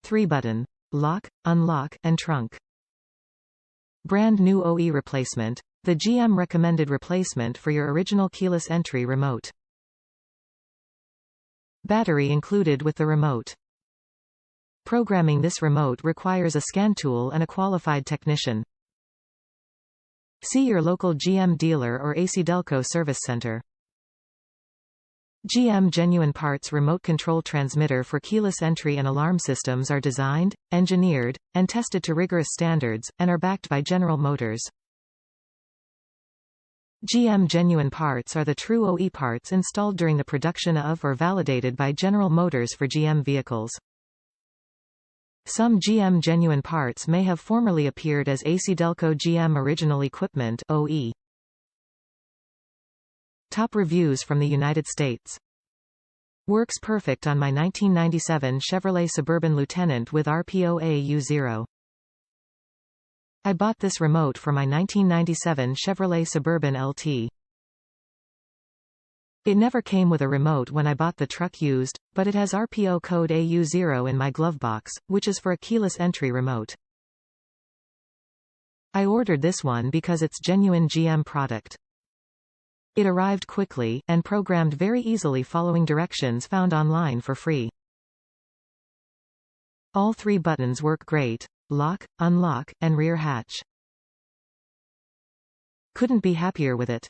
3-button. Lock, unlock, and trunk. Brand new OE replacement. The GM recommended replacement for your original keyless entry remote. Battery included with the remote. Programming this remote requires a scan tool and a qualified technician. See your local GM dealer or ACDelco service center. GM Genuine Parts remote control transmitter for keyless entry and alarm systems are designed, engineered, and tested to rigorous standards, and are backed by General Motors. GM Genuine Parts are the true OE parts installed during the production of or validated by General Motors for GM vehicles. Some GM Genuine Parts may have formerly appeared as ACDelco GM Original Equipment (OE). Top reviews from the United States. Works perfect on my 1997 Chevrolet Suburban Lieutenant with RPO AU0. I bought this remote for my 1997 Chevrolet Suburban LT. It never came with a remote when I bought the truck used, but it has RPO code AU0 in my glove box, which is for a keyless entry remote. I ordered this one because it's genuine GM product. It arrived quickly, and programmed very easily following directions found online for free. All 3 buttons work great: lock, unlock, and rear hatch. Couldn't be happier with it.